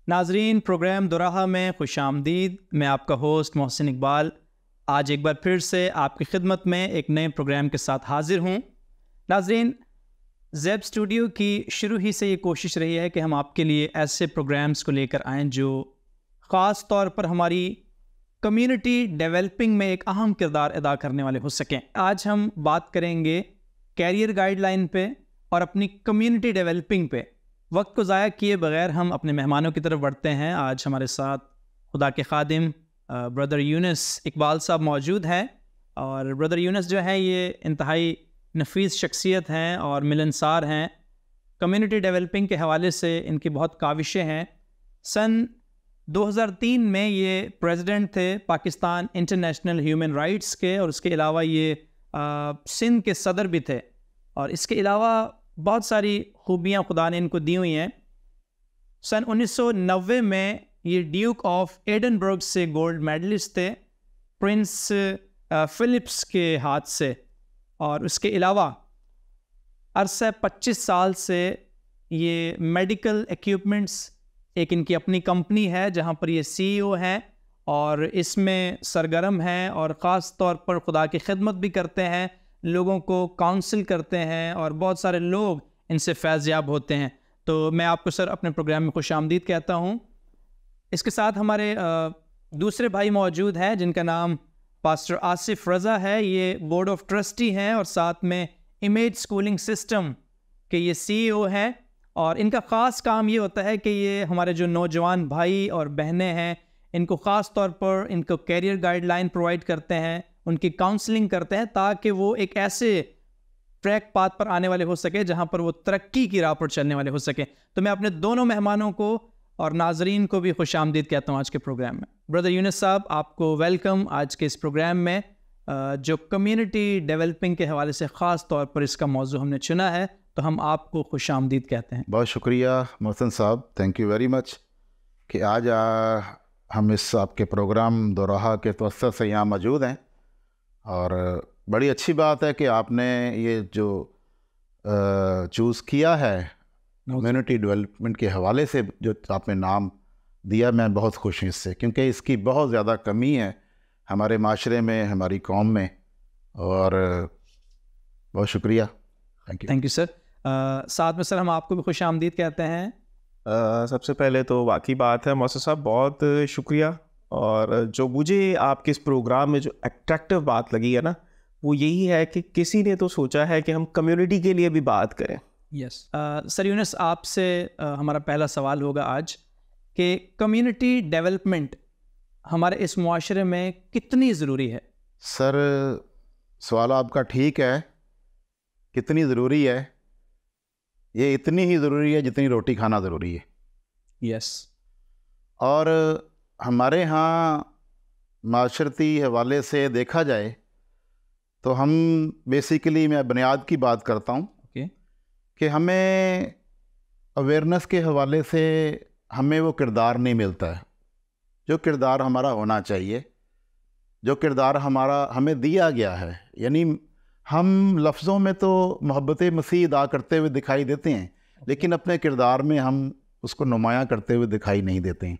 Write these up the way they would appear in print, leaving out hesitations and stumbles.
नाजरीन, प्रोग्राम दोराहा में खुश आमदीद। मैं आपका होस्ट मोहसिन इकबाल आज एक बार फिर से आपकी खिदमत में एक नए प्रोग्राम के साथ हाजिर हूँ। नाजरीन, ज़ेब स्टूडियो की शुरू ही से ये कोशिश रही है कि हम आपके लिए ऐसे प्रोग्राम्स को लेकर आएँ जो ख़ास तौर पर हमारी कम्युनिटी डेवलपिंग में एक अहम किरदार अदा करने वाले हो सकें। आज हम बात करेंगे कैरियर गाइडलाइन पे और अपनी कम्युनिटी डेवलपिंग पे। वक्त को ज़ाया किए बगैर हम अपने मेहमानों की तरफ बढ़ते हैं। आज हमारे साथ खुदा के खादिम ब्रदर यूनुस इकबाल साहब मौजूद हैं, और ब्रदर यूनुस जो है ये इंतहाई नफीस शख्सियत हैं और मिलनसार हैं। कम्युनिटी डेवलपिंग के हवाले से इनकी बहुत काविशें हैं। सन 2003 में ये प्रेसिडेंट थे पाकिस्तान इंटरनेशनल ह्यूमन राइट्स के, और उसके अलावा ये सिंध के सदर भी थे, और इसके अलावा बहुत सारी खूबियाँ खुदा ने इनको दी हुई हैं। सन 1990 में ये ड्यूक ऑफ एडनबर्ग से गोल्ड मेडलिस्ट थे प्रिंस फिलिप्स के हाथ से, और उसके अलावा अरसा 25 साल से ये मेडिकल इक्विपमेंट्स, एक इनकी अपनी कंपनी है जहाँ पर ये CEO हैं और इसमें सरगर्म हैं, और ख़ास तौर पर खुदा की खिदमत भी करते हैं, लोगों को काउंसिल करते हैं, और बहुत सारे लोग इनसे फैज़याब होते हैं। तो मैं आपको सर अपने प्रोग्राम में खुश आमदीद कहता हूँ। इसके साथ हमारे दूसरे भाई मौजूद हैं जिनका नाम पास्टर आसिफ रज़ा है। ये बोर्ड ऑफ ट्रस्टी हैं और साथ में इमेज स्कूलिंग सिस्टम के ये CEO हैं, और इनका ख़ास काम ये होता है कि ये हमारे जो नौजवान भाई और बहनें हैं इनको ख़ास तौर पर इनको कैरियर गाइडलाइन प्रोवाइड करते हैं, उनकी काउंसलिंग करते हैं, ताकि वो एक ऐसे ट्रैक पाथ पर आने वाले हो सके जहां पर वो तरक्की की राह पर चलने वाले हो सके। तो मैं अपने दोनों मेहमानों को और नाजरीन को भी खुश आमदीद कहता हूँ आज के प्रोग्राम में। ब्रदर यूनुस साहब, आपको वेलकम आज के इस प्रोग्राम में, जो कम्युनिटी डेवलपिंग के हवाले से ख़ास तौर पर इसका मौजू हमने चुना है, तो हम आपको खुश आमदीद कहते हैं। बहुत शुक्रिया मोहसिन साहब, थैंक यू वेरी मच कि आज हम इस आपके प्रोग्राम दोराहा के तवस्सुत से यहाँ मौजूद हैं। और बड़ी अच्छी बात है कि आपने ये जो चूज़ किया है कम्युनिटी डेवलपमेंट के हवाले से, जो आपने नाम दिया, मैं बहुत खुश हूँ इससे, क्योंकि इसकी बहुत ज़्यादा कमी है हमारे माशरे में, हमारी कौम में। और बहुत शुक्रिया, थैंक यू सर। साथ में सर हम आपको भी खुश आमदीद कहते हैं। सबसे पहले तो वाकई बात है मोहसिन साहब, बहुत शुक्रिया। और जो मुझे आपके इस प्रोग्राम में जो अट्रैक्टिव बात लगी है ना, वो यही है कि किसी ने तो सोचा है कि हम कम्युनिटी के लिए भी बात करें। यस सर यूनुस, आपसे हमारा पहला सवाल होगा आज कि कम्युनिटी डेवलपमेंट हमारे इस मुआशरे में कितनी ज़रूरी है। सर सवाल आपका ठीक है, कितनी ज़रूरी है, ये इतनी ही ज़रूरी है जितनी रोटी खाना ज़रूरी है। यस और हमारे यहाँ माशरती हवाले से देखा जाए तो हम बेसिकली, मैं बुनियाद की बात करता हूँ कि हमें अवेयरनेस के हवाले से हमें वो किरदार नहीं मिलता है जो किरदार हमारा होना चाहिए, जो किरदार हमारा हमें दिया गया है। यानी हम लफ्ज़ों में तो मोहब्बत मसीह अदा करते हुए दिखाई देते हैं, लेकिन अपने किरदार में हम उसको नुमायाँ करते हुए दिखाई नहीं देते हैं।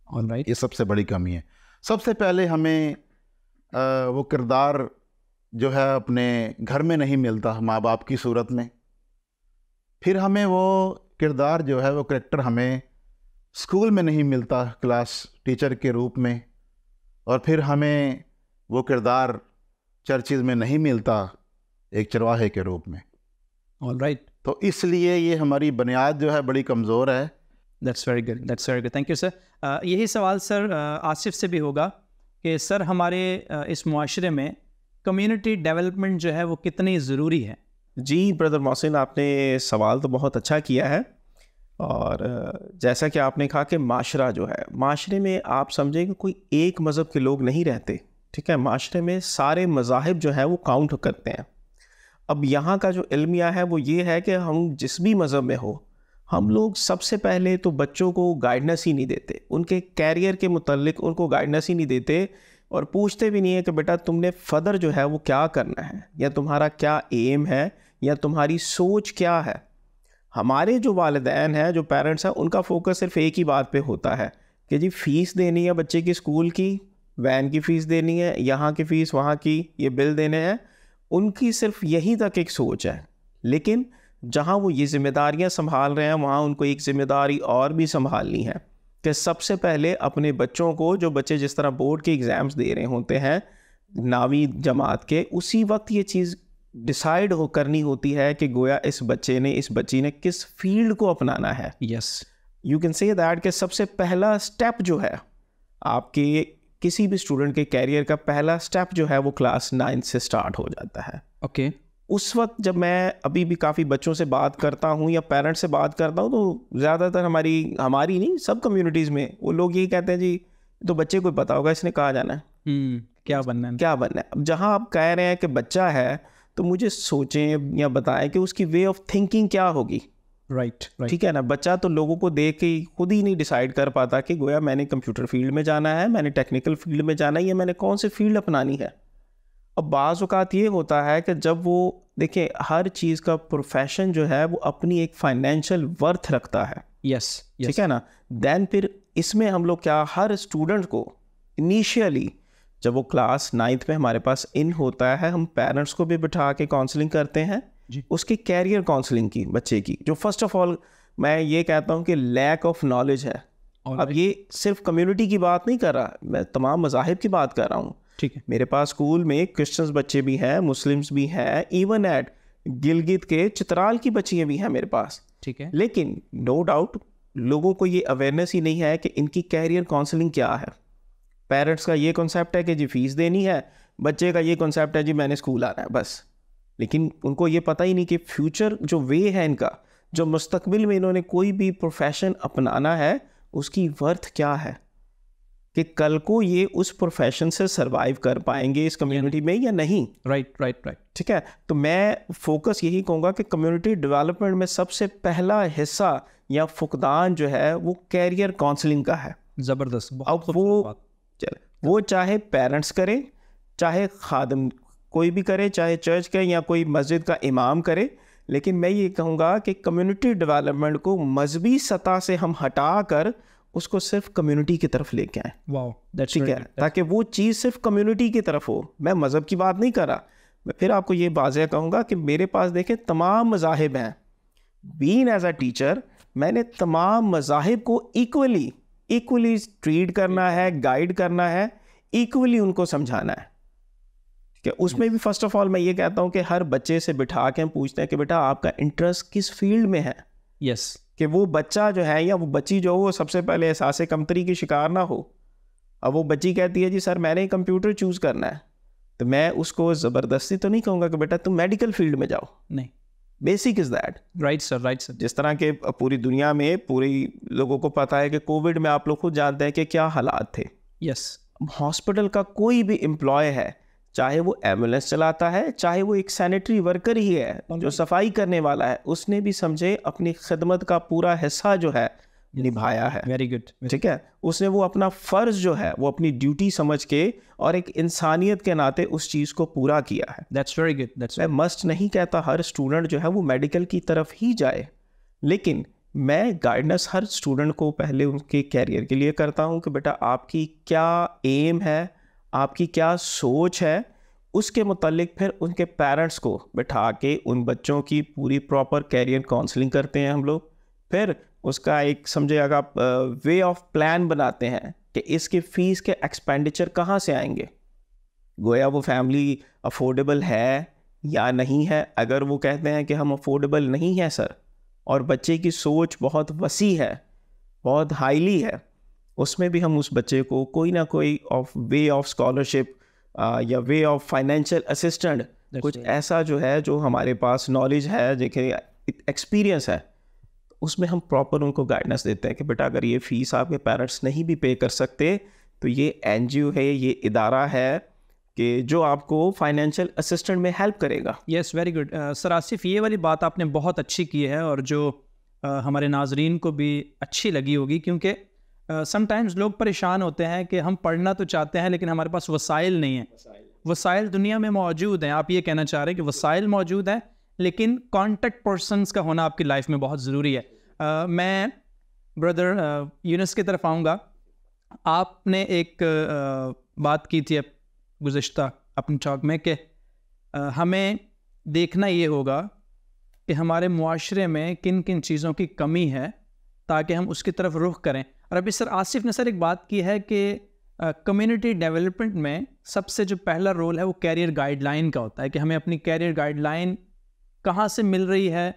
ऑलराइट, ये सबसे बड़ी कमी है। सबसे पहले हमें वो किरदार जो है अपने घर में नहीं मिलता, माँ बाप की सूरत में। फिर हमें वो किरदार जो है, वो करैक्टर हमें स्कूल में नहीं मिलता, क्लास टीचर के रूप में। और फिर हमें वो किरदार चर्चिज़ में नहीं मिलता, एक चरवाहे के रूप में। ऑलराइट, तो इसलिए ये हमारी बुनियाद जो है बड़ी कमज़ोर है। That's very good, that's very good, thank you sir. यही सवाल सर आसिफ से भी होगा कि सर हमारे इस मुआशरे में कम्युनिटी डेवलपमेंट जो है वो कितनी ज़रूरी है। जी ब्रदर मोहसिन, आपने सवाल तो बहुत अच्छा किया है। और जैसा कि आपने कहा कि माशरा जो है, माशरे में आप समझें कि कोई एक मज़हब के लोग नहीं रहते, ठीक है। माशरे में सारे मज़ाहिब जो है वो काउंट करते हैं। अब यहाँ का जो इल्मिया है वो ये है कि हम जिस भी मज़हब में हो, हम लोग सबसे पहले तो बच्चों को गाइडेंस ही नहीं देते, उनके कैरियर के मुतल्लिक उनको गाइडेंस ही नहीं देते, और पूछते भी नहीं है कि बेटा तुमने फ़दर जो है वो क्या करना है, या तुम्हारा क्या एम है, या तुम्हारी सोच क्या है। हमारे जो वालिदैन हैं, जो पेरेंट्स हैं, उनका फोकस सिर्फ एक ही बात पे होता है कि जी फ़ीस देनी है बच्चे की स्कूल की, वैन की फ़ीस देनी है, यहाँ की फ़ीस, वहाँ की, ये बिल देने हैं। उनकी सिर्फ यही तक एक सोच है। लेकिन जहाँ वो ये जिम्मेदारियाँ संभाल रहे हैं, वहाँ उनको एक ज़िम्मेदारी और भी संभालनी है कि सबसे पहले अपने बच्चों को, जो बच्चे जिस तरह बोर्ड के एग्ज़ाम्स दे रहे होते हैं 9वीं जमात के, उसी वक्त ये चीज़ डिसाइड करनी होती है कि गोया इस बच्ची ने किस फील्ड को अपनाना है। Yes, you can say that कि सबसे पहला स्टेप जो है आपके किसी भी स्टूडेंट के कैरियर का, पहला स्टेप जो है वो क्लास 9 से स्टार्ट हो जाता है। ओके। उस वक्त जब मैं अभी भी काफ़ी बच्चों से बात करता हूँ या पेरेंट्स से बात करता हूँ, तो ज़्यादातर हमारी नहीं, सब कम्युनिटीज़ में वो लोग यही कहते हैं जी तो बच्चे को पता होगा इसने कहाँ जाना है, क्या बनना है, क्या बनना है। अब जहाँ आप कह रहे हैं कि बच्चा है, तो मुझे सोचें या बताएं कि उसकी वे ऑफ थिंकिंग क्या होगी। राइट, ठीक है ना। बच्चा तो लोगों को देख के खुद ही नहीं डिसाइड कर पाता कि गोया मैंने कंप्यूटर फील्ड में जाना है, मैंने टेक्निकल फील्ड में जाना है, या मैंने कौन सी फील्ड अपनानी है। अब बाज़ औक़ात ये होता है कि जब वो देखें, हर चीज़ का प्रोफेशन जो है वो अपनी एक फाइनेंशियल वर्थ रखता है। यस, ठीक है ना। देन फिर इसमें हम लोग क्या, हर स्टूडेंट को इनिशियली जब वो क्लास 9th में हमारे पास इन होता है, हम पेरेंट्स को भी बिठा के काउंसलिंग करते हैं जी। उसकी कैरियर काउंसलिंग की, बच्चे की, जो फर्स्ट ऑफ ऑल मैं ये कहता हूँ कि लैक ऑफ नॉलेज है। अब ये सिर्फ कम्युनिटी की बात नहीं कर रहा, मैं तमाम मज़ाहिब की बात कर रहा हूँ। ठीक है। मेरे पास स्कूल में क्रिश्चियंस बच्चे भी हैं, मुस्लिम्स भी हैं, इवन एट गिलगित के चित्राल की बच्चियाँ भी हैं मेरे पास। ठीक है। लेकिन नो डाउट लोगों को ये अवेयरनेस ही नहीं है कि इनकी कैरियर काउंसलिंग क्या है। पेरेंट्स का ये कॉन्सेप्ट है कि जी फीस देनी है, बच्चे का ये कॉन्सेप्ट है जी मैंने स्कूल आना है बस। लेकिन उनको ये पता ही नहीं कि फ्यूचर जो वे है इनका, जो मुस्तकबिल में इन्होंने कोई भी प्रोफेशन अपनाना है, उसकी वर्थ क्या है, कि कल को ये उस प्रोफेशन से सरवाइव कर पाएंगे इस कम्युनिटी में या नहीं। राइट। ठीक है। तो मैं फोकस यही कहूँगा कि कम्युनिटी डेवलपमेंट में सबसे पहला हिस्सा या फुकदान जो है वो कैरियर काउंसलिंग का है। ज़बरदस्त। अब वो चाहे पेरेंट्स करें, चाहे खादम कोई भी करे, चाहे चर्च के या कोई मस्जिद का इमाम करे, लेकिन मैं ये कहूँगा कि कम्युनिटी डेवलपमेंट को मजहबी सतह से हम हटा कर उसको सिर्फ कम्युनिटी की तरफ लेके आए। वाओ, ठीक है, ताकि वो चीज़ सिर्फ कम्युनिटी की तरफ हो। मैं मज़हब की बात नहीं कर रहा, मैं फिर आपको ये वाज़ेह कहूँगा कि मेरे पास देखें तमाम मज़ाहिब हैं। बीइंग एज अ टीचर मैंने तमाम मज़ाहिब को इक्वली ट्रीट करना है, गाइड करना है, इक्वली उनको समझाना है। ठीक है। उसमें भी फर्स्ट ऑफ ऑल मैं ये कहता हूँ कि हर बच्चे से बिठा के हम पूछते हैं कि बेटा आपका इंटरेस्ट किस फील्ड में है। यस। कि वो बच्चा जो है या वो बच्ची जो हो, वो सबसे पहले एहसास कमतरी की शिकार ना हो। अब वो बच्ची कहती है जी सर मैंने कंप्यूटर चूज़ करना है, तो मैं उसको ज़बरदस्ती तो नहीं कहूँगा कि बेटा तुम मेडिकल फील्ड में जाओ। नहीं, basic is that. Right sir. जिस तरह के पूरी दुनिया में पूरी लोगों को पता है कि कोविड में आप लोग खुद जानते हैं कि क्या हालात थे। यस। हॉस्पिटल का कोई भी एम्प्लॉय है, चाहे वो एम्बुलेंस चलाता है, चाहे वो एक सैनिटरी वर्कर ही है जो सफाई करने वाला है, उसने भी समझे अपनी खिदमत का पूरा हिस्सा जो है निभाया है। Very good. ठीक है। उसने वो अपना फ़र्ज़ जो है वो अपनी ड्यूटी समझ के और एक इंसानियत के नाते उस चीज़ को पूरा किया है। That's very good. मैं मस्ट नहीं कहता हर स्टूडेंट जो है वो मेडिकल की तरफ ही जाए, लेकिन मैं गाइडेंस हर स्टूडेंट को पहले उनके कैरियर के लिए करता हूँ कि बेटा आपकी क्या एम है, आपकी क्या सोच है, उसके मुतालिक फिर उनके पेरेंट्स को बिठा के उन बच्चों की पूरी प्रॉपर कैरियर काउंसलिंग करते हैं हम लोग। फिर उसका एक समझे अगर आप वे ऑफ प्लान बनाते हैं कि इसके फ़ीस के एक्सपेंडिचर कहाँ से आएंगे, गोया वो फैमिली अफोर्डेबल है या नहीं है। अगर वो कहते हैं कि हम अफोर्डेबल नहीं है सर, और बच्चे की सोच बहुत वसी है, बहुत हाईली है, उसमें भी हम उस बच्चे को कोई ना कोई वे ऑफ स्कॉलरशिप या वे ऑफ फाइनेंशियल असिस्टेंट, कुछ ऐसा जो है, जो हमारे पास नॉलेज है, देखिए एक्सपीरियंस है, उसमें हम प्रॉपर उनको गाइडेंस देते हैं कि बेटा अगर ये फ़ीस आपके पेरेंट्स नहीं भी पे कर सकते तो ये एनजीओ है, ये इदारा है कि जो आपको फाइनेंशियल असिस्टेंट में हेल्प करेगा। Yes, very good sir Asif, ये वाली बात आपने बहुत अच्छी की है और जो हमारे नाजरीन को भी अच्छी लगी होगी, क्योंकि समटाइम्स लोग परेशान होते हैं कि हम पढ़ना तो चाहते हैं लेकिन हमारे पास वसाइल नहीं है। वसाइल दुनिया में मौजूद हैं, आप ये कहना चाह रहे हैं कि वसाइल मौजूद हैं लेकिन कॉन्टैक्ट पर्सन्स का होना आपकी लाइफ में बहुत ज़रूरी है। मैं ब्रदर यूनुस की तरफ आऊँगा। आपने एक बात की थी गुज़िश्ता अपने टॉक में कि हमें देखना ये होगा कि हमारे मुआशरे में किन किन चीज़ों की कमी है ताकि हम उसकी तरफ रुख करें। और अभी सर आसिफ ने सर एक बात की है कि कम्युनिटी डेवलपमेंट में सबसे जो पहला रोल है वो कैरियर गाइडलाइन का होता है कि हमें अपनी कैरियर गाइडलाइन कहाँ से मिल रही है,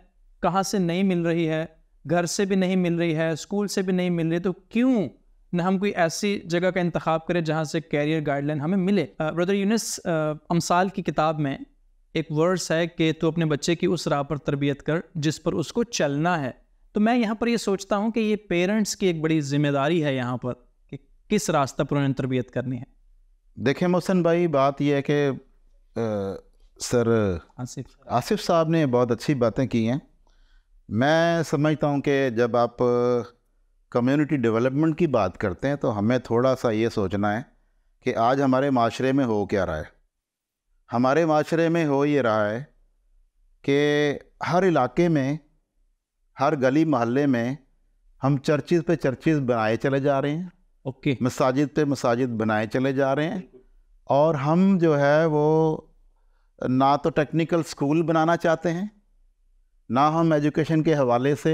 कहाँ से नहीं मिल रही है, घर से भी नहीं मिल रही है, स्कूल से भी नहीं मिल रही, तो क्यों न हम कोई ऐसी जगह का इंतखाब करें जहाँ से कैरियर गाइडलाइन हमें मिले। ब्रदर यूनुस, अमसाल की किताब में एक वर्स है कि तू अपने बच्चे की उस राह पर तरबियत कर जिस पर उसको चलना है। तो मैं यहाँ पर ये सोचता हूँ कि ये पेरेंट्स की एक बड़ी जिम्मेदारी है यहाँ पर कि किस रास्ते पर उन्हें तरबियत करनी है। देखिए मोहसिन भाई, बात यह है कि सर आसिफ साहब ने बहुत अच्छी बातें की हैं। मैं समझता हूँ कि जब आप कम्युनिटी डेवलपमेंट की बात करते हैं तो हमें थोड़ा सा ये सोचना है कि आज हमारे माशरे में हो क्या रहा है। हमारे माशरे में हो ये रहा है कि हर इलाके में, हर गली मोहल्ले में हम चर्चिज़ पे चर्चिज़ बनाए चले जा रहे हैं। ओके। मसाजिद पे मसाजिद बनाए चले जा रहे हैं, और हम जो है वो ना तो टेक्निकल स्कूल बनाना चाहते हैं, ना हम एजुकेशन के हवाले से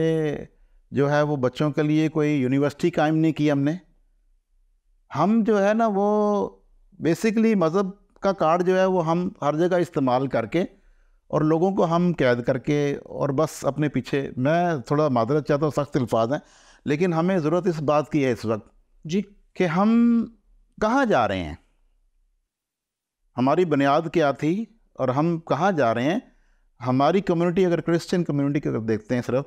जो है वो बच्चों के लिए कोई यूनिवर्सिटी कायम नहीं की हमने। हम जो है ना वो बेसिकली मज़हब का कार्ड जो है वो हम हर जगह इस्तेमाल करके और लोगों को हम कैद करके और बस अपने पीछे, मैं थोड़ा मादरत चाहता हूँ, सख्त अल्फाज हैं, लेकिन हमें ज़रूरत इस बात की है इस वक्त जी कि हम कहाँ जा रहे हैं, हमारी बुनियाद क्या थी और हम कहाँ जा रहे हैं। हमारी कम्युनिटी, अगर क्रिश्चियन कम्युनिटी को अगर देखते हैं सिर्फ,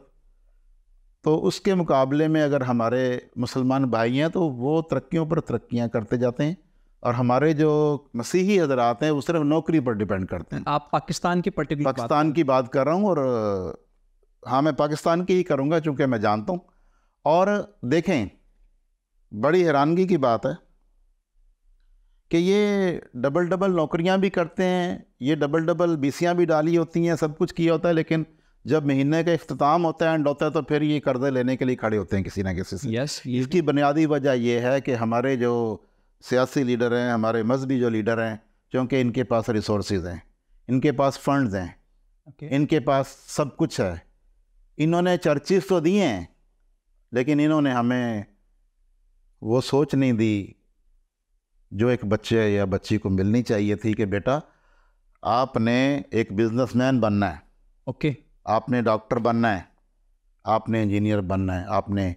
तो उसके मुकाबले में अगर हमारे मुसलमान भाई हैं तो वो तरक्कियों पर तरक्कियाँ करते जाते हैं, और हमारे जो मसीही हजरात हैं वो सिर्फ नौकरी पर डिपेंड करते हैं। आप पाकिस्तान की पर्टिकुलर पाकिस्तान की बात कर रहा हूँ, और हाँ मैं पाकिस्तान की ही करूँगा चूँकि मैं जानता हूँ। और देखें, बड़ी हैरानगी की बात है कि ये डबल नौकरियां भी करते हैं, ये डबल बीसियां भी डाली होती हैं, सब कुछ किया होता है, लेकिन जब महीने का इख्तिताम होता है, एंड होता है, तो फिर ये कर्जे लेने के लिए खड़े होते हैं किसी ना किसी से। इसकी बुनियादी वजह यह है कि हमारे जो सियासी लीडर हैं, हमारे मजहबी जो लीडर हैं, क्योंकि इनके पास रिसोर्सेज हैं, इनके पास फंड्स हैं, इनके पास सब कुछ है, इन्होंने चर्चिज़ तो दिए हैं, लेकिन इन्होंने हमें वो सोच नहीं दी जो एक बच्चे या बच्ची को मिलनी चाहिए थी कि बेटा आपने एक बिजनेसमैन बनना है, ओके, आपने डॉक्टर बनना है, आपने इंजीनियर बनना है, आपने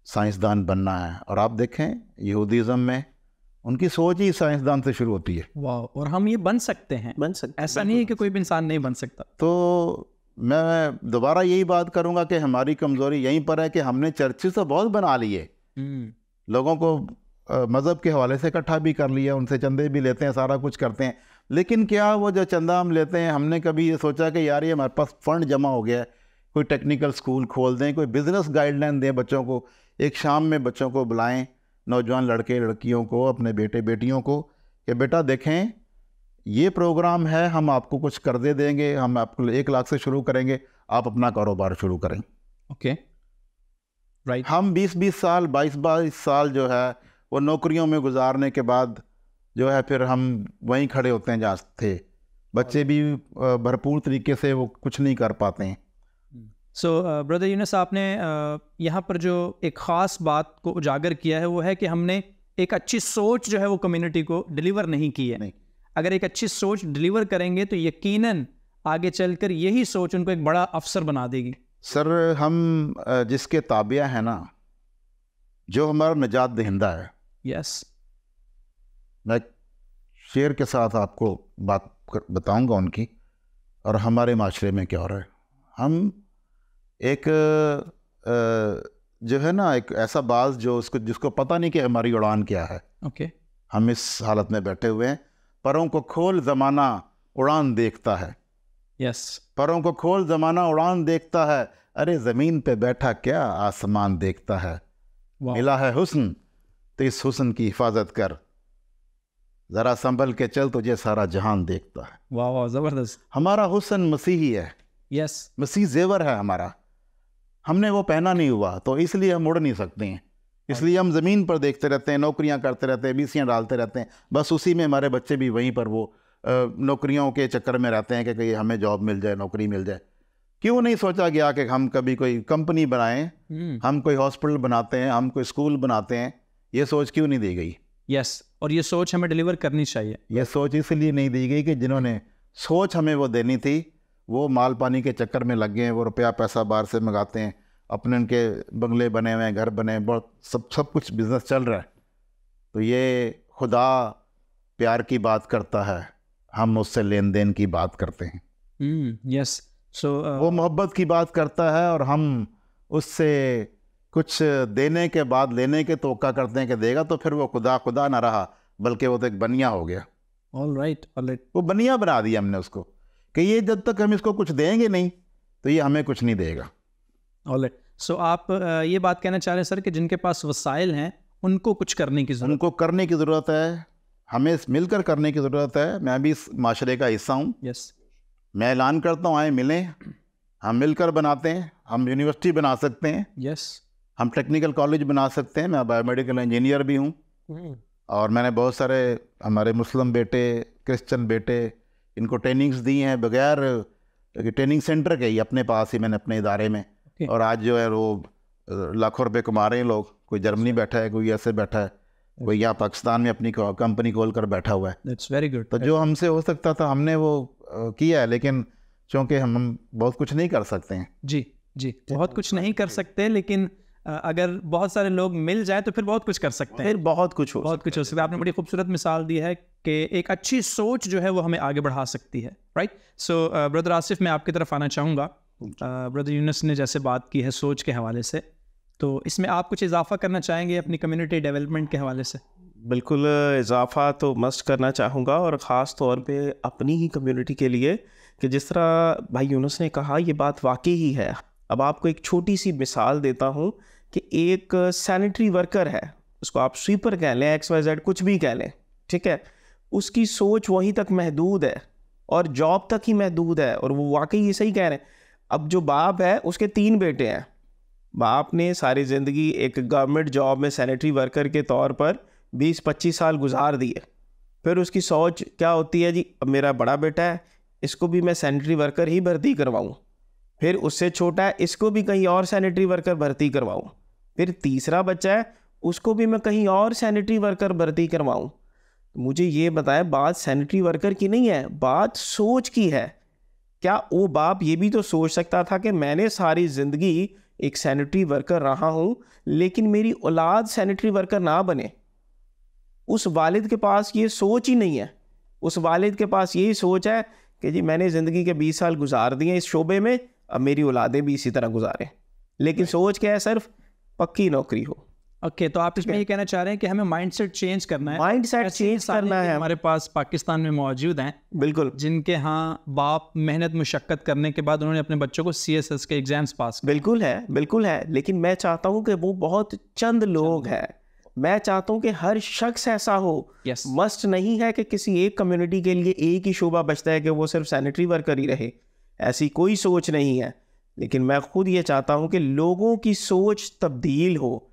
साइंसदान बनना है। और आप देखें यहूदीज़म में उनकी सोच ही साइंसदान से शुरू होती है। वाह, और हम ये बन सकते हैं, ऐसा नहीं है कि कोई भी इंसान नहीं बन सकता। तो मैं दोबारा यही बात करूंगा कि हमारी कमज़ोरी यहीं पर है कि हमने चर्चेस तो बहुत बना लिए, लोगों को मज़हब के हवाले से इकट्ठा भी कर लिया, उनसे चंदे भी लेते हैं, सारा कुछ करते हैं, लेकिन क्या वो जो चंदा हम लेते हैं, हमने कभी ये सोचा कि यार ये हमारे पास फ़ंड जमा हो गया है, कोई टेक्निकल स्कूल खोल दें, कोई बिज़नेस गाइडलाइन दें बच्चों को, एक शाम में बच्चों को बुलाएं, नौजवान लड़के लड़कियों को, अपने बेटे बेटियों को, कि बेटा देखें ये प्रोग्राम है, हम आपको कुछ कर्जे देंगे, हम आपको 1 लाख से शुरू करेंगे, आप अपना कारोबार शुरू करें। Okay, right. हम 20-20 साल 22-22 साल जो है वो नौकरियों में गुजारने के बाद जो है फिर हम वहीं खड़े होते हैं जहाँ थे। बच्चे भी भरपूर तरीके से वो कुछ नहीं कर पाते हैं। सो ब्रदर यूनुस, आपने यहाँ पर जो एक ख़ास बात को उजागर किया है वो है कि हमने एक अच्छी सोच जो है वो कम्युनिटी को डिलीवर नहीं की है। नहीं, अगर एक अच्छी सोच डिलीवर करेंगे तो यकीनन आगे चलकर यही सोच उनको एक बड़ा अफसर बना देगी। सर हम जिसके ताबिया है ना, जो हमारा निजात दहिंदा है, यस, मैं शेर के साथ आपको बात बताऊंगा उनकी, और हमारे माशरे में क्या हो रहा है। हम एक जो है ना एक ऐसा बाज जो जिसको पता नहीं कि हमारी उड़ान क्या है। ओके, हम इस हालत में बैठे हुए हैं, परों को खोल ज़माना उड़ान देखता है, यस, परों को खोल ज़माना उड़ान देखता है, अरे ज़मीन पे बैठा क्या आसमान देखता है, मिला है हुस्न तो इस हुस्न की हिफाजत कर, ज़रा संभल के चल तुझे सारा जहान देखता है। वाह वाह, ज़बरदस्त। हमारा हुस्न मसीही है। यस। मसीह जेवर है हमारा, हमने वो पहना नहीं हुआ तो इसलिए हम उड़ नहीं सकते हैं। इसलिए हम ज़मीन पर देखते रहते हैं, नौकरियां करते रहते हैं, बीसियां डालते रहते हैं, बस उसी में हमारे बच्चे भी वहीं पर वो नौकरियों के चक्कर में रहते हैं कि कहीं हमें जॉब मिल जाए, नौकरी मिल जाए। क्यों नहीं सोचा गया कि हम कभी कोई कंपनी बनाएं, हम कोई हॉस्पिटल बनाते हैं, हम कोई स्कूल बनाते हैं? ये सोच क्यों नहीं दी गई? यस, और ये सोच हमें डिलीवर करनी चाहिए। ये सोच इसलिए नहीं दी गई कि जिन्होंने सोच हमें वो देनी थी वो माल पानी के चक्कर में लग गए हैं, वो रुपया पैसा बाहर से मंगाते हैं, अपने उनके बंगले बने हुए हैं, घर बने, बहुत सब कुछ बिजनेस चल रहा है। तो ये खुदा प्यार की बात करता है, हम उससे लेन देन की बात करते हैं। यस। सो वो मोहब्बत की बात करता है और हम उससे कुछ देने के बाद लेने के तोक़ा करते हैं कि देगा, तो फिर वो खुदा ना रहा बल्कि वो तो एक बनिया हो गया। All right. वो बनिया बना दिया हमने उसको कि ये जब तक हम इसको कुछ देंगे नहीं तो ये हमें कुछ नहीं देगा। All right. सो आप ये बात कहना चाह रहे हैं सर कि जिनके पास वसाइल हैं उनको कुछ करने की ज़रूरत, उनको करने की ज़रूरत है, हमें मिलकर करने की ज़रूरत है। मैं भी इस माशरे का हिस्सा हूँ। यस। मैं ऐलान करता हूँ, आए मिलें, हम मिलकर बनाते हैं। हम यूनिवर्सिटी बना सकते हैं, यस। हम टेक्निकल कॉलेज बना सकते हैं। मैं बायोमेडिकल इंजीनियर भी हूँ और मैंने बहुत सारे हमारे मुस्लिम बेटे, क्रिश्चियन बेटे, इनको ट्रेनिंग्स दी हैं बगैर ट्रेनिंग सेंटर के ही, अपने पास ही मैंने अपने इदारे में। और आज जो है वो लाखों रुपए कमा रहे हैं लोग। कोई जर्मनी बैठा है, कोई ऐसे बैठा है, कोई यहाँ पाकिस्तान में अपनी कंपनी खोल कर बैठा हुआ है। That's very good. तो जो हमसे हो सकता था हमने वो किया है, लेकिन चूँकि हम बहुत कुछ नहीं कर सकते हैं। जी जी, बहुत कुछ नहीं कर सकते, लेकिन अगर बहुत सारे लोग मिल जाए तो फिर बहुत कुछ कर सकते हैं। फिर बहुत कुछ हो सकता है। आपने बड़ी खूबसूरत मिसाल दी है कि एक अच्छी सोच जो है वो हमें आगे बढ़ा सकती है। राइट। सो ब्रदर आसिफ, मैं आपकी तरफ आना चाहूँगा। ब्रदर यूनुस ने जैसे बात की है सोच के हवाले से, तो इसमें आप कुछ इजाफा करना चाहेंगे अपनी कम्युनिटी डेवलपमेंट के हवाले से? बिल्कुल, इजाफा तो मस्ट करना चाहूँगा, और ख़ास तौर पे अपनी ही कम्युनिटी के लिए, कि जिस तरह भाई यूनुस ने कहा ये बात वाकई ही है। अब आपको एक छोटी सी मिसाल देता हूँ कि एक सैनिटरी वर्कर है, उसको आप स्वीपर कह लें, XYZ कुछ भी कह लें, ठीक है, उसकी सोच वहीं तक महदूद है और जॉब तक ही महदूद है। और वो वाकई ये सही कह रहे हैं। अब जो बाप है उसके 3 बेटे हैं। बाप ने सारी ज़िंदगी एक गवर्नमेंट जॉब में सैनिटरी वर्कर के तौर पर 20-25 साल गुजार दिए। फिर उसकी सोच क्या होती है जी, अब मेरा बड़ा बेटा है, इसको भी मैं सैनिटरी वर्कर ही भर्ती करवाऊँ। फिर उससे छोटा है, इसको भी कहीं और सैनिटरी वर्कर भर्ती करवाऊँ। फिर तीसरा बच्चा है, उसको भी मैं कहीं और सैनिटरी वर्कर भर्ती करवाऊँ। मुझे ये बताएं, बात सैनिटरी वर्कर की नहीं है, बात सोच की है। क्या वो बाप ये भी तो सोच सकता था कि मैंने सारी ज़िंदगी एक सैनिटरी वर्कर रहा हूँ, लेकिन मेरी औलाद सैनिटरी वर्कर ना बने? उस वालिद के पास ये सोच ही नहीं है। उस वालिद के पास यही सोच है कि जी मैंने ज़िंदगी के 20 साल गुजार दिए इस शोबे में, अब मेरी औलादें भी इसी तरह गुजारें। लेकिन सोच क्या है? सिर्फ पक्की नौकरी हो। ओके, तो आप इसमें ये कहना चाह रहे हैं कि हमें माइंडसेट चेंज करना है। माइंडसेट चेंज करना है। हमारे पास पाकिस्तान में मौजूद हैं, बिल्कुल, जिनके यहाँ बाप मेहनत मुशक्कत करने के बाद उन्होंने अपने बच्चों को CSS के एग्जाम्स पास किए। बिल्कुल है, बिल्कुल है। लेकिन मैं चाहता हूँ कि वो बहुत चंद लोग हैं। मैं चाहता हूँ कि हर शख्स ऐसा हो। yes. मस्ट नहीं है कि किसी एक कम्युनिटी के लिए एक ही शोबा बचता है कि वो सिर्फ सैनिटरी वर्कर ही रहे। ऐसी कोई सोच नहीं है। लेकिन मैं खुद ये चाहता हूँ कि लोगों की सोच तब्दील हो।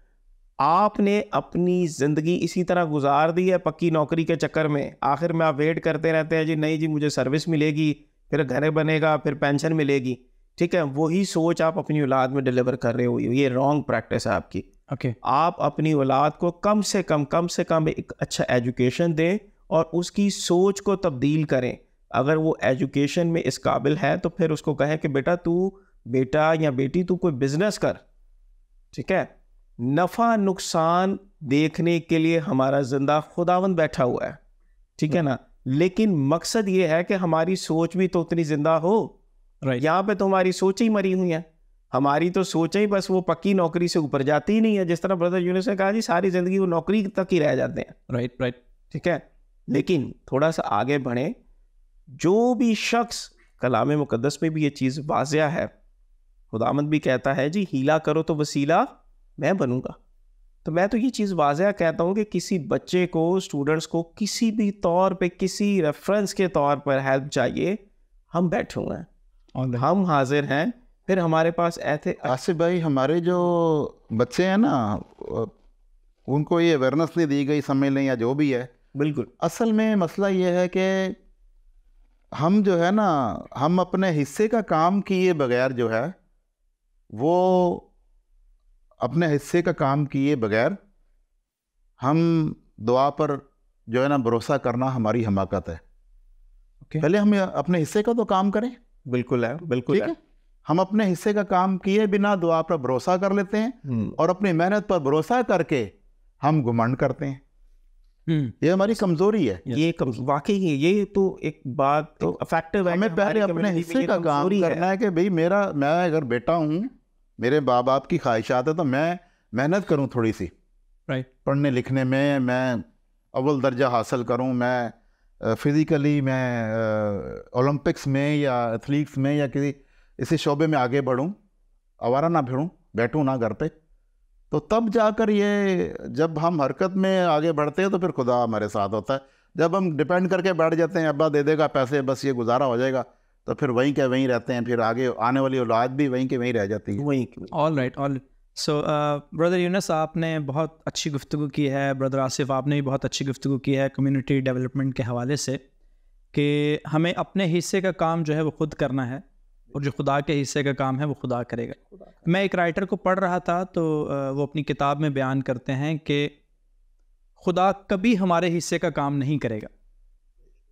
आपने अपनी ज़िंदगी इसी तरह गुजार दी है पक्की नौकरी के चक्कर में। आखिर में आप वेट करते रहते हैं, जी नहीं जी मुझे सर्विस मिलेगी, फिर घर बनेगा, फिर पेंशन मिलेगी, ठीक है। वही सोच आप अपनी औलाद में डिलीवर कर रहे हो। ये रॉन्ग प्रैक्टिस है आपकी। ओके, आप अपनी औलाद को कम से कम एक अच्छा एजुकेशन दें और उसकी सोच को तब्दील करें। अगर वो एजुकेशन में इस काबिल है तो फिर उसको कहें कि बेटा या बेटी तू कोई बिजनेस कर, ठीक है। नफ़ा नुकसान देखने के लिए हमारा जिंदा खुदावंद बैठा हुआ है, ठीक है ना। लेकिन मकसद ये है कि हमारी सोच भी तो उतनी जिंदा हो। यहाँ पे तो हमारी सोच ही मरी हुई है। हमारी तो सोच ही बस वो पक्की नौकरी से ऊपर जाती ही नहीं है। जिस तरह ब्रदर यूनुस ने कहा जी, सारी जिंदगी वो नौकरी तक ही रह जाते हैं। राइट, ठीक है। लेकिन थोड़ा सा आगे बढ़े। जो भी शख्स, कलाम मुकद्दस में भी ये चीज़ वाज़िया है, खुदावंद भी कहता है जी हीला करो तो वसीला मैं बनूंगा। तो मैं तो ये चीज़ वाज़ह कहता हूँ कि किसी बच्चे को, स्टूडेंट्स को किसी भी तौर पे, किसी रेफरेंस के तौर पर हेल्प चाहिए, हम बैठे हुए हैं, हम हाजिर हैं। फिर हमारे पास ऐसे आसिफ भाई, हमारे जो बच्चे हैं ना, उनको ये अवेयरनेस नहीं दी गई, समझ लें या जो भी है। बिल्कुल। असल में मसला ये है कि हम जो है ना, हम अपने हिस्से का काम किए बगैर जो है, वो अपने हिस्से का काम किए बगैर हम दुआ पर जो है ना भरोसा करना हमारी हमाकत है। पहले हम अपने हिस्से का तो काम करें। बिल्कुल है, बिल्कुल ठीक है। हम अपने हिस्से का काम किए बिना दुआ पर भरोसा कर लेते हैं और अपनी मेहनत पर भरोसा करके हम घुमंड करते हैं। ये हमारी कमजोरी है। ये वाकई ये तो एक बात तो फैक्टर है। हमें पहले अपने हिस्से का काम करना है कि भाई मैं अगर बेटा हूँ, मेरे माँ बाप की ख्वाहिशात है, तो मैं मेहनत करूँ थोड़ी सी, पढ़ने लिखने में मैं अव्वल दर्जा हासिल करूँ, मैं फिज़िकली मैं ओलंपिक्स में या एथलीट्स में या इसी शोबे में आगे बढ़ूँ, आवारा ना भिड़ूँ, बैठूँ ना घर पे। तो तब जाकर ये, जब हम हरकत में आगे बढ़ते हैं तो फिर खुदा हमारे साथ होता है। जब हम डिपेंड करके बैठ जाते हैं, अब्बा दे देगा पैसे, बस ये गुजारा हो जाएगा, तो फिर वहीं के वहीं रहते हैं। फिर आगे आने वाली औलाद भी वहीं के वहीं रह जाती है। वहीं। All right. सो ब्रदर यूनुस, आपने बहुत अच्छी गुफ्तगू की है। ब्रदर आसिफ, आपने भी बहुत अच्छी गुफ्तगू की है कम्युनिटी डेवलपमेंट के हवाले से, कि हमें अपने हिस्से का काम जो है वो खुद करना है, और जो खुदा के हिस्से का काम है वो खुदा करेगा। मैं एक राइटर को पढ़ रहा था, तो वो अपनी किताब में बयान करते हैं कि खुदा कभी हमारे हिस्से का काम नहीं करेगा।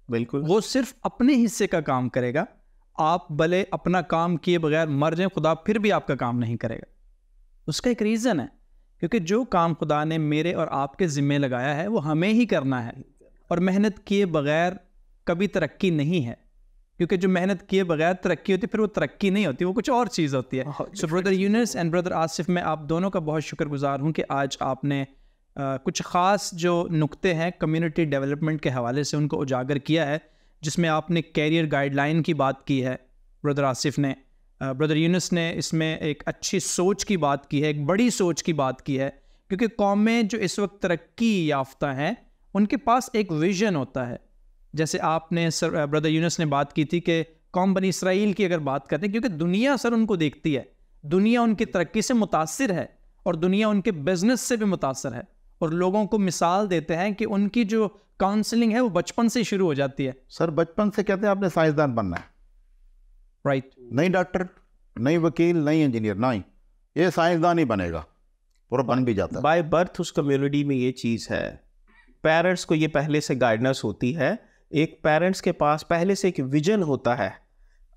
बिल्कुल। वो सिर्फ अपने हिस्से का काम करेगा। आप भले अपना काम किए बगैर मर जाएं, खुदा फिर भी आपका काम नहीं करेगा। उसका एक रीज़न है, क्योंकि जो काम खुदा ने मेरे और आपके ज़िम्मे लगाया है वो हमें ही करना है, और मेहनत किए बगैर कभी तरक्की नहीं है। क्योंकि जो मेहनत किए बगैर तरक्की होती है, फिर वो तरक्की नहीं होती, वो कुछ और चीज़ होती है। सो brother Yunus and brother Asif, मैं आप दोनों का बहुत शुक्रगुजार हूँ कि आज आपने कुछ ख़ास जो नुक्ते हैं कम्युनिटी डेवलपमेंट के हवाले से उनको उजागर किया है, जिसमें आपने कैरियर गाइडलाइन की बात की है ब्रदर आसिफ ने, ब्रदर यूनुस ने इसमें एक अच्छी सोच की बात की है, एक बड़ी सोच की बात की है। क्योंकि कौमें जो इस वक्त तरक्की याफ्ता हैं, उनके पास एक विज़न होता है। जैसे आपने ब्रदर यूनुस ने बात की थी कि कौम बनी इसराइल की अगर बात करते हैं, क्योंकि दुनिया उनको देखती है, दुनिया उनकी तरक्की से मुतासिर है, और दुनिया उनके बिजनेस से भी मुतासिर है, और लोगों को मिसाल देते हैं कि उनकी जो काउंसलिंग है वो बचपन से शुरू हो जाती है। सर, बचपन से कहते हैं आपने साइंसदान बनना है, राइट। नहीं डॉक्टर, नहीं वकील, नहीं इंजीनियर, नहीं, ये साइंसदान ही बनेगा, और बन भी जाता है। बाय बर्थ उस कम्युनिटी में ये चीज़ है। पेरेंट्स को ये पहले से गाइडेंस होती है। एक पेरेंट्स के पास पहले से एक विजन होता है।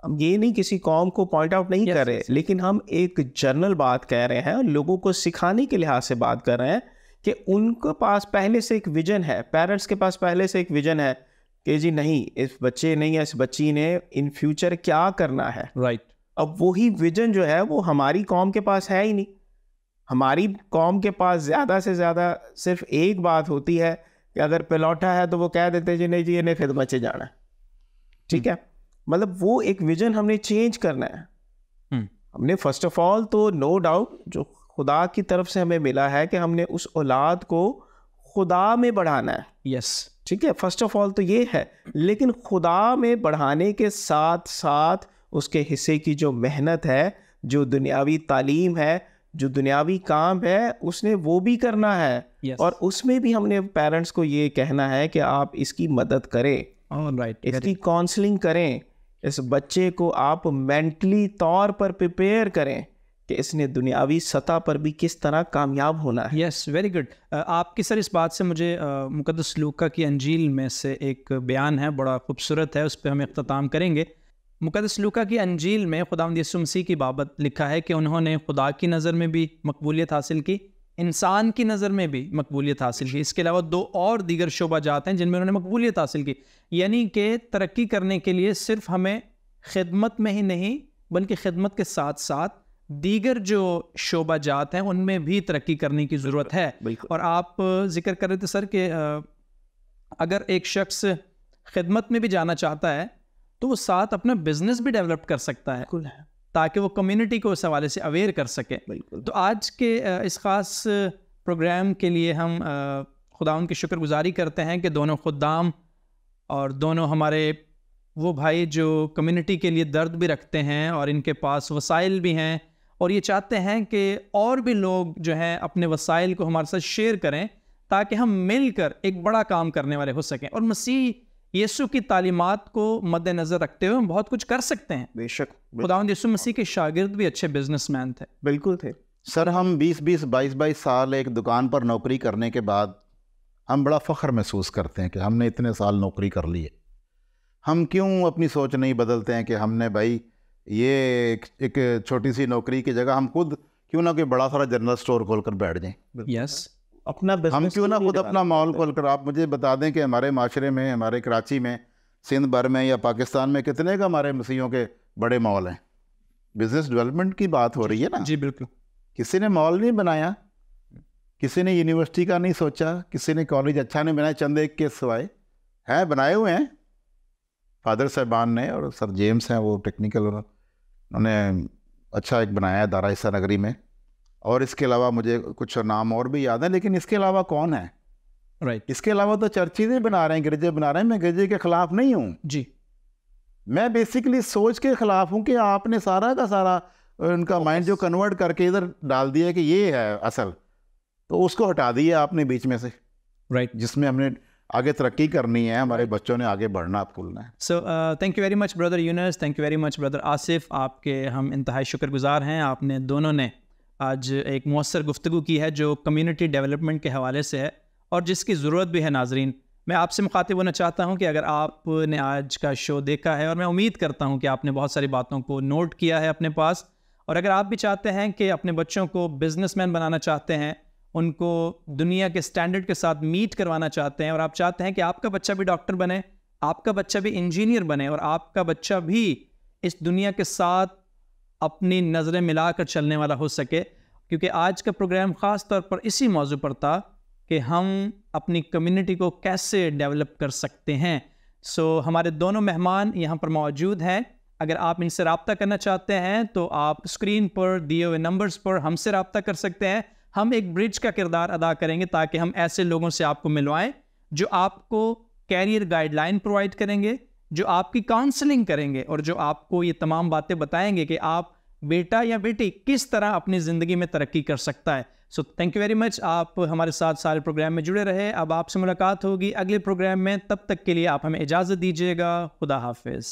हम ये नहीं किसी कौम को पॉइंट आउट नहीं कर रहे, लेकिन हम एक जनरल बात कह रहे हैं और लोगों को सिखाने के लिहाज से बात कर रहे हैं कि उनके पास पहले से एक विजन है। पेरेंट्स के पास पहले से एक विजन है कि जी नहीं, इस बच्चे ने या इस बच्ची ने इन फ्यूचर क्या करना है। राइट। अब वही विजन जो है वो हमारी कौम के पास है ही नहीं। हमारी कौम के पास ज़्यादा से ज़्यादा सिर्फ एक बात होती है कि अगर पिलौटा है तो वो कह देते जी नहीं जी इन्हें खिदमत से जाना है। ठीक है, मतलब वो एक विजन हमने चेंज करना है। हमने फर्स्ट ऑफ ऑल तो नो डाउट जो खुदा की तरफ से हमें मिला है कि हमने उस औलाद को खुदा में बढ़ाना है। यस, ठीक है, फर्स्ट ऑफ ऑल तो ये है। लेकिन खुदा में बढ़ाने के साथ साथ उसके हिस्से की जो मेहनत है, जो दुनियावी तालीम है, जो दुनियावी काम है, उसने वो भी करना है। yes. और उसमें भी हमने पेरेंट्स को ये कहना है कि आप इसकी मदद करें, इसकी काउंसलिंग करें, इस बच्चे को आप मेंटली तौर पर प्रिपेयर करें कि इसने दुनियावी सतह पर भी किस तरह कामयाब होना है। Yes, very good. आपकी सर इस बात से मुझे मुकद्दस लूका की अंजील में से एक बयान है, बड़ा खूबसूरत है, उस पर हम इख्तिताम करेंगे। मुकद्दस लूका की अंजील में खुदावंद यीशु मसीह की बाबत लिखा है कि उन्होंने खुदा की नज़र में भी मकबूलियत हासिल की, इंसान की नज़र में भी मकबूलियत हासिल की। इसके अलावा 2 और दीगर शोबा जात हैं जिनमें उन्होंने मकबूलियत हासिल की। यानी कि तरक्की करने के लिए सिर्फ हमें खिदमत में ही नहीं, बल्कि खिदमत के साथ साथ दीगर जो शोबा जात हैं उनमें भी तरक्की करने की ज़रूरत है। और आप जिक्र कर रहे थे सर कि अगर एक शख्स खिदमत में भी जाना चाहता है तो वो साथ अपना बिजनेस भी डेवलप कर सकता है, ताकि वो कम्युनिटी को उस हवाले से अवेयर कर सके। तो आज के इस ख़ास प्रोग्राम के लिए हम खुदावंद की शुक्रगुजारी करते हैं कि दोनों खुद्दाम और दोनों हमारे वो भाई जो कम्युनिटी के लिए दर्द भी रखते हैं और इनके पास वसाइल भी हैं और ये चाहते हैं कि और भी लोग जो हैं अपने वसाइल को हमारे साथ शेयर करें ताकि हम मिलकर एक बड़ा काम करने वाले हो सकें और मसीह यीशु की तालीमात को मद्देनज़र रखते हुए हम बहुत कुछ कर सकते हैं। बेशक खुदावंद यीशु मसीह के शागिर्द भी अच्छे बिजनेसमैन थे। बिल्कुल थे सर। हम 20-20 22-22 साल एक दुकान पर नौकरी करने के बाद हम बड़ा फ़ख्र महसूस करते हैं कि हमने इतने साल नौकरी कर ली है। हम क्यों अपनी सोच नहीं बदलते हैं कि हमने भाई ये एक छोटी सी नौकरी की जगह हम खुद क्यों ना कोई बड़ा सारा जनरल स्टोर खोल कर बैठ जाएं। यस, अपना हम बिजनेस क्यों ना खुद अपना मॉल खोल कर, आप मुझे बता दें कि हमारे माशरे में, हमारे कराची में, सिंध भर में या पाकिस्तान में कितने का हमारे मसीहों के बड़े मॉल हैं। बिजनेस डेवलपमेंट की बात हो रही है ना। जी बिल्कुल। किसी ने मॉल नहीं बनाया, किसी ने यूनिवर्सिटी का नहीं सोचा, किसी ने कॉलेज अच्छा नहीं बनाया, चंद एक के सिवाय है बनाए हुए हैं फादर साहबान ने, और सर जेम्स हैं वो टेक्निकल, उन्होंने अच्छा एक बनाया है दारा ईसा नगरी में। और इसके अलावा मुझे कुछ नाम और भी याद है, लेकिन इसके अलावा कौन है? राइट। इसके अलावा तो चर्चिज़ बना रहे हैं, गिरजे बना रहे हैं। मैं गिरजे के ख़िलाफ़ नहीं हूँ जी, मैं बेसिकली सोच के ख़िलाफ़ हूँ कि आपने सारा का सारा उनका माइंड जो कन्वर्ट करके इधर डाल दिया कि ये है असल, तो उसको हटा दिया आपने बीच में से। राइट। जिसमें हमने आगे तरक्की करनी है, हमारे बच्चों ने आगे बढ़ना फूलना है। So thank you very much brother Yunus, thank you very much brother Asif, आपके हम इंतहाई शुक्रगुजार हैं। आपने दोनों ने आज एक मौसर गुफ्तगू की है जो कम्युनिटी डेवलपमेंट के हवाले से है और जिसकी ज़रूरत भी है। नाजरीन, मैं आपसे मुखातिब होना चाहता हूं कि अगर आपने आज का शो देखा है, और मैं उम्मीद करता हूं कि आपने बहुत सारी बातों को नोट किया है अपने पास, और अगर आप भी चाहते हैं कि अपने बच्चों को बिजनेसमैन बनाना चाहते हैं, उनको दुनिया के स्टैंडर्ड के साथ मीट करवाना चाहते हैं, और आप चाहते हैं कि आपका बच्चा भी डॉक्टर बने, आपका बच्चा भी इंजीनियर बने, और आपका बच्चा भी इस दुनिया के साथ अपनी नज़रें मिलाकर चलने वाला हो सके, क्योंकि आज का प्रोग्राम ख़ास तौर पर इसी मौजू पर था कि हम अपनी कम्युनिटी को कैसे डेवलप कर सकते हैं। सो हमारे दोनों मेहमान यहाँ पर मौजूद हैं। अगर आप इनसे रब्ता करना चाहते हैं तो आप स्क्रीन पर दिए हुए नंबर्स पर हमसे रब्ता कर सकते हैं। हम एक ब्रिज का किरदार अदा करेंगे ताकि हम ऐसे लोगों से आपको मिलवाएं जो आपको कैरियर गाइडलाइन प्रोवाइड करेंगे, जो आपकी काउंसलिंग करेंगे, और जो आपको ये तमाम बातें बताएंगे कि आप बेटा या बेटी किस तरह अपनी ज़िंदगी में तरक्की कर सकता है। So thank you very much, आप हमारे साथ सारे प्रोग्राम में जुड़े रहे। अब आपसे मुलाकात होगी अगले प्रोग्राम में, तब तक के लिए आप हमें इजाज़त दीजिएगा। खुदा हाफिज़।